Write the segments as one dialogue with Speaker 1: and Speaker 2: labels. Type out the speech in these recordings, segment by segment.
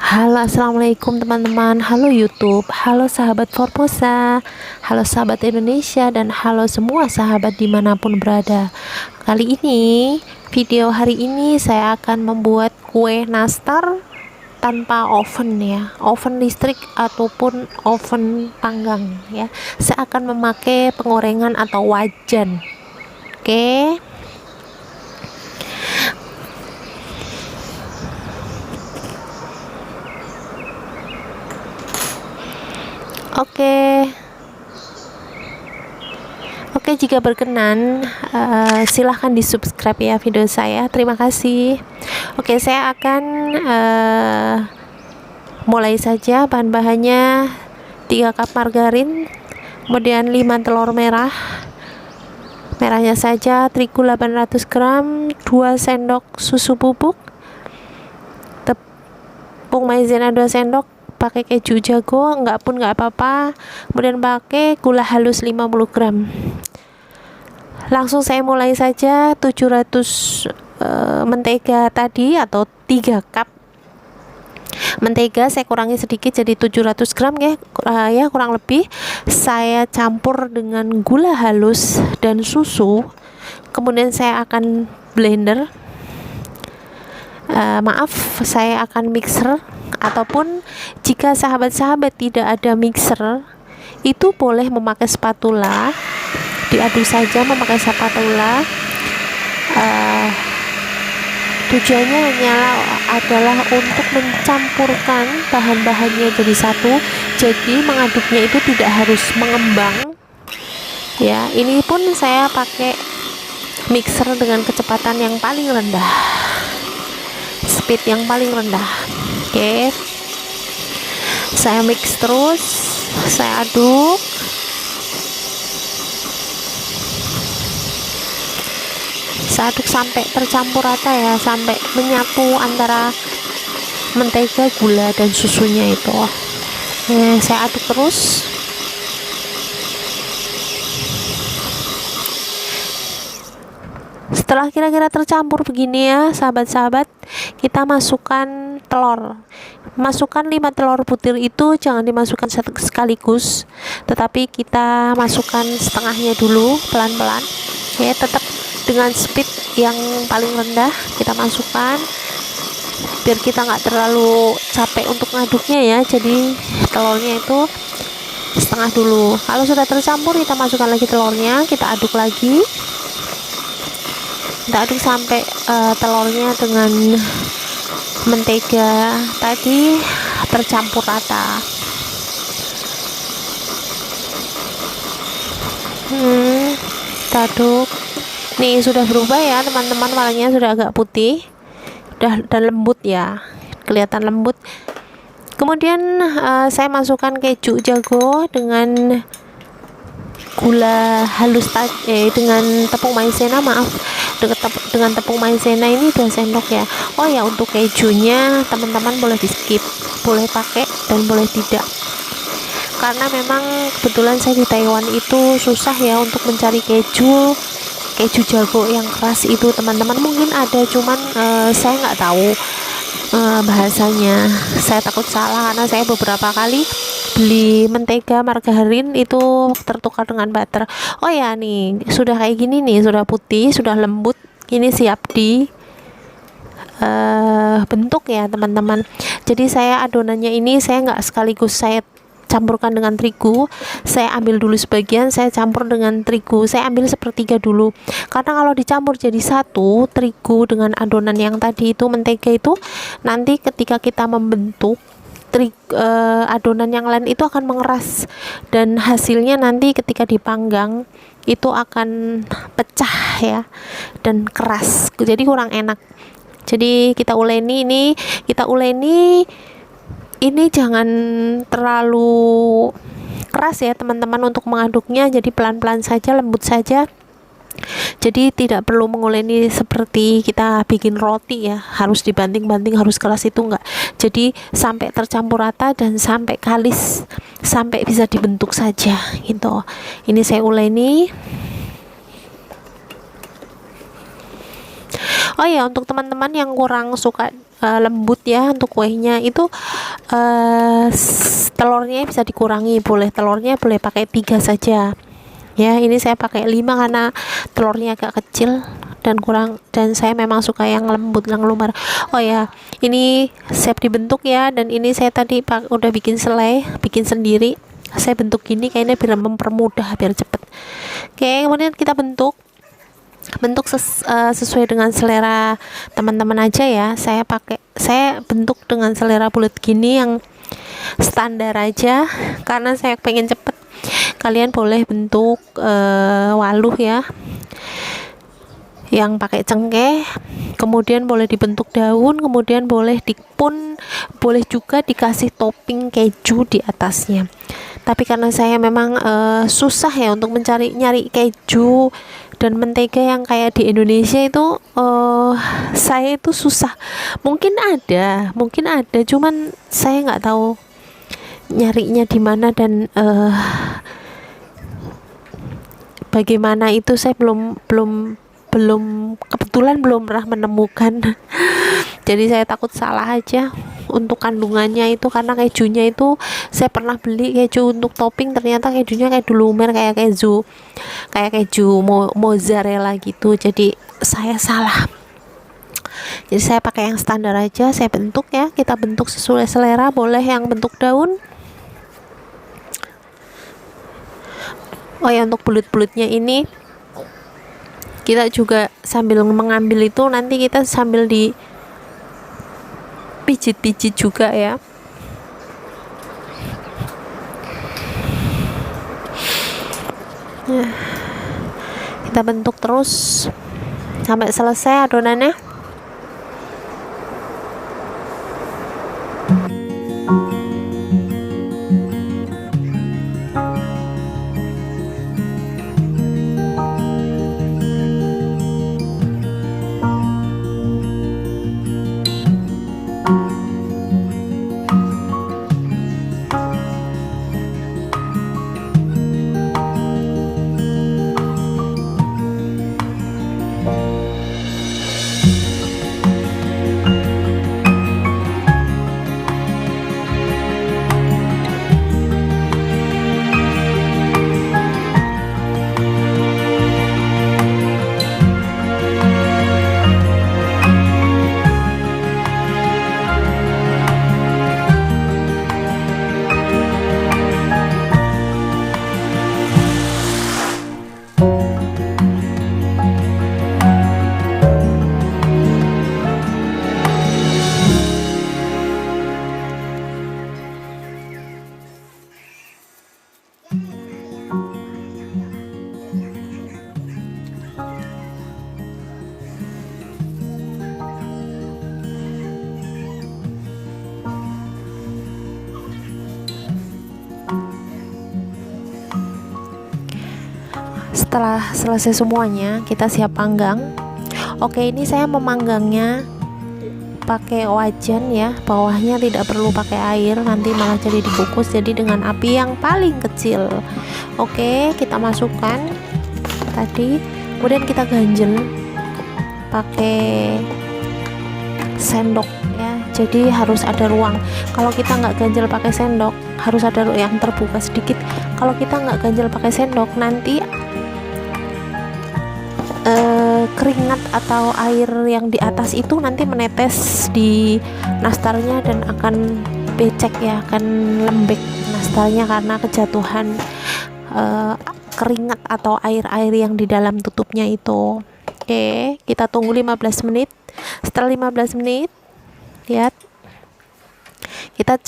Speaker 1: Halo, assalamualaikum teman-teman. Halo YouTube, halo sahabat Formosa, halo sahabat Indonesia, dan halo semua sahabat dimanapun berada. Kali ini, video hari ini saya akan membuat kue nastar tanpa oven ya, oven listrik ataupun oven panggang ya. Saya akan memakai penggorengan atau wajan. Oke. Oke, jika berkenan, silahkan di subscribe ya video saya. Terima kasih. Oke, saya akan mulai saja. Bahan-bahannya 3 cup margarin, kemudian 5 telur merah. Merahnya saja, terigu 800 gram, 2 sendok susu bubuk, tepung maizena 2 sendok, pakai keju jago enggak pun enggak apa-apa, kemudian pakai gula halus 50 gram. Langsung saya mulai saja. 700 mentega tadi atau 3 cup mentega saya kurangi sedikit jadi 700 gram ya, kurang lebih. Saya campur dengan gula halus dan susu, kemudian saya akan blender, saya akan mixer, ataupun jika sahabat-sahabat tidak ada mixer, itu boleh memakai spatula, diaduk saja memakai spatula. Tujuannya hanyalah adalah untuk mencampurkan bahan-bahannya jadi satu, jadi mengaduknya itu tidak harus mengembang ya. Ini pun saya pakai mixer dengan kecepatan yang paling rendah, speed yang paling rendah. Oke, saya mix terus, saya aduk. Saya aduk sampai tercampur rata ya, sampai menyatu antara mentega, gula, dan susunya itu. Saya aduk terus. Setelah kira-kira tercampur begini ya sahabat-sahabat, kita masukkan telur. Masukkan 5 telur butir itu jangan dimasukkan sekaligus, tetapi kita masukkan setengahnya dulu, pelan-pelan ya, tetap dengan speed yang paling rendah kita masukkan biar kita nggak terlalu capek untuk ngaduknya ya. Jadi telurnya itu setengah dulu. Kalau sudah tercampur, kita masukkan lagi telurnya, kita aduk lagi, kita aduk sampai telurnya dengan mentega tadi tercampur rata. Kita aduk. Nih sudah berubah ya teman-teman, warnanya sudah agak putih, dan lembut ya, kelihatan lembut. Kemudian saya masukkan keju jago dengan gula halus dengan tepung maizena, dengan tepung maizena ini 2 sendok ya. Oh ya, untuk kejunya teman-teman boleh di skip, boleh pakai dan boleh tidak, karena memang kebetulan saya di Taiwan itu susah ya untuk mencari keju jago yang keras itu teman-teman. Mungkin ada, cuman saya nggak tahu bahasanya. Saya takut salah karena saya beberapa kali beli mentega margarin itu tertukar dengan butter. Oh ya, nih sudah kayak gini nih, sudah putih, sudah lembut, ini siap di bentuk ya teman-teman. Jadi saya adonannya ini saya nggak sekaligus saya campurkan dengan terigu, saya ambil dulu sebagian, saya campur dengan terigu, saya ambil sepertiga dulu, karena kalau dicampur jadi satu terigu dengan adonan yang tadi itu mentega itu, nanti ketika kita membentuk adonan yang lain itu akan mengeras, dan hasilnya nanti ketika dipanggang itu akan pecah ya, dan keras, jadi kurang enak. Jadi kita uleni ini jangan terlalu keras ya teman-teman untuk mengaduknya, jadi pelan-pelan saja, lembut saja. Jadi tidak perlu menguleni seperti kita bikin roti ya, harus dibanting-banting, harus keras, itu enggak. Jadi sampai tercampur rata dan sampai kalis, sampai bisa dibentuk saja gitu. Ini saya uleni. Oh ya, untuk teman-teman yang kurang suka lembut ya untuk kuenya itu. Telurnya bisa dikurangi, telurnya boleh pakai 3 saja ya. Ini saya pakai 5 karena telurnya agak kecil dan saya memang suka yang lembut, yang lumer. Oh ya, ini siap dibentuk ya. Dan ini saya tadi udah bikin selai, bikin sendiri. Saya bentuk gini kayaknya biar mempermudah, biar cepet. Oke, kemudian kita bentuk sesuai dengan selera teman-teman aja ya. Saya bentuk dengan selera bulat gini yang standar aja karena saya pengen cepet. Kalian boleh bentuk waluh ya, yang pakai cengkeh, kemudian boleh dibentuk daun, kemudian boleh juga dikasih topping keju di atasnya. Tapi karena saya memang susah ya untuk nyari keju dan mentega yang kayak di Indonesia itu, saya itu susah. Mungkin ada, cuman saya nggak tahu nyarinya di mana dan bagaimana itu. Saya kebetulan belum pernah menemukan. Jadi saya takut salah aja untuk kandungannya itu, karena kejunya itu saya pernah beli keju untuk topping, ternyata kejunya kayak lumer, kayak keju mozzarella gitu. Jadi saya salah. Jadi saya pakai yang standar aja, saya bentuk ya. Kita bentuk sesuai selera, boleh yang bentuk daun. Oh ya, untuk bulut-bulutnya ini kita juga sambil mengambil itu, nanti kita sambil dipijit-pijit juga ya. Kita bentuk terus sampai selesai adonannya. Setelah selesai semuanya, kita siap panggang. Oke, ini saya memanggangnya pakai wajan ya, bawahnya tidak perlu pakai air, nanti malah jadi dikukus. Jadi dengan api yang paling kecil. Oke, kita masukkan tadi, kemudian kita ganjel pakai sendok ya. Jadi harus ada ruang. Kalau kita nggak ganjel pakai sendok, harus ada ruang yang terbuka sedikit. Kalau kita nggak ganjel pakai sendok, nanti keringat atau air yang di atas itu nanti menetes di nastarnya dan akan becek ya, akan lembek nastarnya karena kejatuhan keringat atau air-air yang di dalam tutupnya itu. Oke, kita tunggu 15 menit. Setelah 15 menit, lihat, kita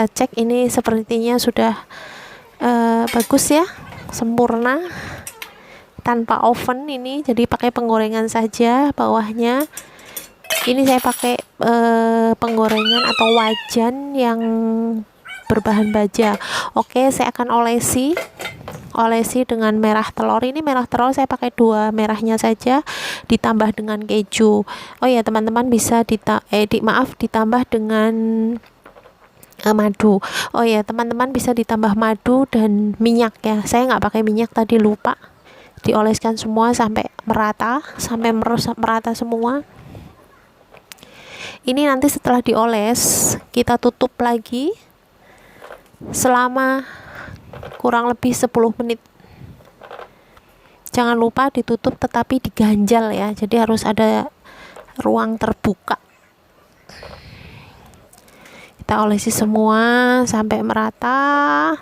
Speaker 1: cek ini sepertinya sudah bagus ya, sempurna, tanpa oven ini. Jadi pakai penggorengan saja bawahnya. Ini saya pakai penggorengan atau wajan yang berbahan baja. Oke, saya akan olesi dengan merah telur. Ini merah telur saya pakai 2 merahnya saja, ditambah dengan keju. Oh ya teman-teman, bisa ditambah dengan madu. Oh ya teman-teman, bisa ditambah madu dan minyak ya. Saya nggak pakai minyak tadi, lupa. Dioleskan semua sampai merata semua. Ini nanti setelah dioles kita tutup lagi selama kurang lebih 10 menit. Jangan lupa ditutup tetapi diganjal ya, jadi harus ada ruang terbuka. Kita olesi semua sampai merata.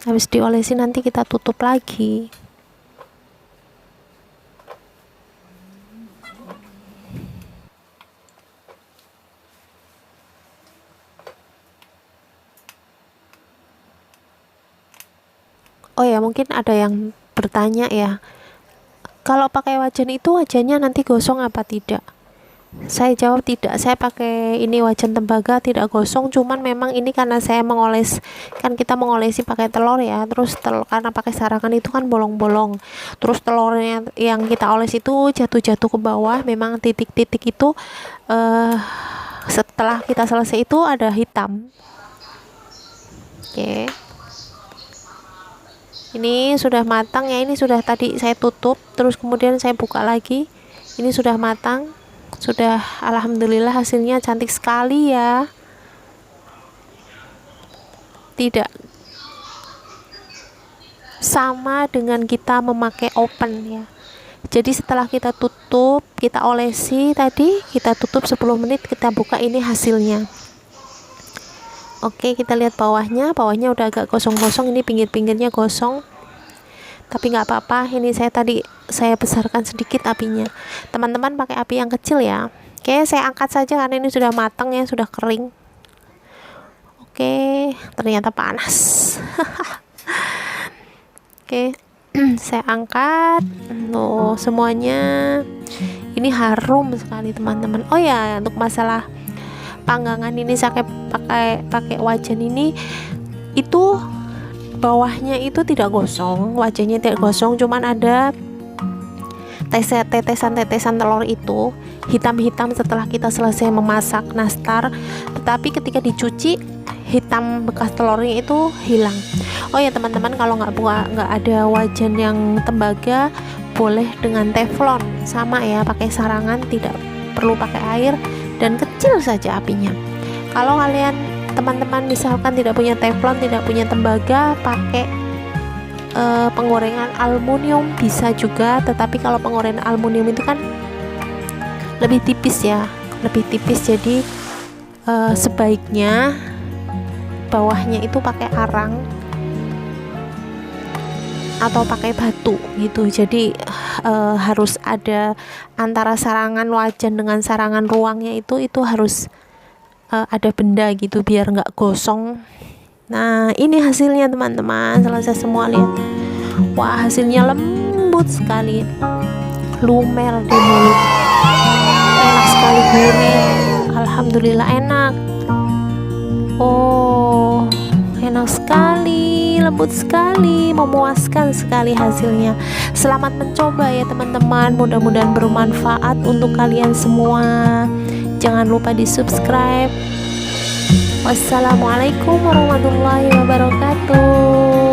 Speaker 1: Habis diolesi nanti kita tutup lagi. Oh ya, mungkin ada yang bertanya ya, kalau pakai wajan itu wajannya nanti gosong apa tidak? Saya jawab tidak. Saya pakai ini wajan tembaga, tidak gosong. Cuman memang ini karena saya mengoles, kan kita mengolesi pakai telur ya, terus karena pakai sarangan itu kan bolong-bolong, terus telurnya yang kita oles itu jatuh-jatuh ke bawah. Memang titik-titik itu setelah kita selesai itu ada hitam. Oke. Ini sudah matang ya, ini sudah tadi saya tutup terus kemudian saya buka lagi. Ini sudah matang, sudah, alhamdulillah hasilnya cantik sekali ya. Tidak sama dengan kita memakai oven ya. Jadi setelah kita tutup, kita olesi tadi, kita tutup 10 menit, kita buka, ini hasilnya. Oke, kita lihat bawahnya udah agak gosong-gosong, ini pinggir-pinggirnya gosong, tapi nggak apa-apa. Ini saya besarkan sedikit apinya. Teman-teman pakai api yang kecil ya. Oke, saya angkat saja karena ini sudah matang ya, sudah kering. Oke, ternyata panas. Oke, saya angkat. Tuh, semuanya ini harum sekali teman-teman. Oh ya, untuk masalah panggangan ini saya pakai wajan ini, itu bawahnya itu tidak gosong, wajannya tidak gosong, cuman ada tetesan-tetesan telur itu hitam-hitam setelah kita selesai memasak nastar, tetapi ketika dicuci hitam bekas telurnya itu hilang. Oh ya teman-teman, kalau nggak ada wajan yang tembaga, boleh dengan teflon, sama ya, pakai sarangan, tidak perlu pakai air dan kecil saja apinya. Kalau kalian teman-teman misalkan tidak punya teflon, tidak punya tembaga, pakai penggorengan aluminium bisa juga, tetapi kalau penggorengan aluminium itu kan lebih tipis ya, lebih tipis, jadi sebaiknya bawahnya itu pakai arang atau pakai batu gitu. Jadi harus ada antara sarangan wajan dengan sarangan ruangnya itu harus ada benda gitu biar nggak gosong. Nah, ini hasilnya teman-teman, selesai semua, lihat. Wah, hasilnya lembut sekali, lumer di mulut, enak sekali, gurih, alhamdulillah enak. Oh, enak sekali, lembut sekali, memuaskan sekali hasilnya. Selamat mencoba ya teman-teman, mudah-mudahan bermanfaat untuk kalian semua. Jangan lupa di subscribe. Wassalamualaikum warahmatullahi wabarakatuh.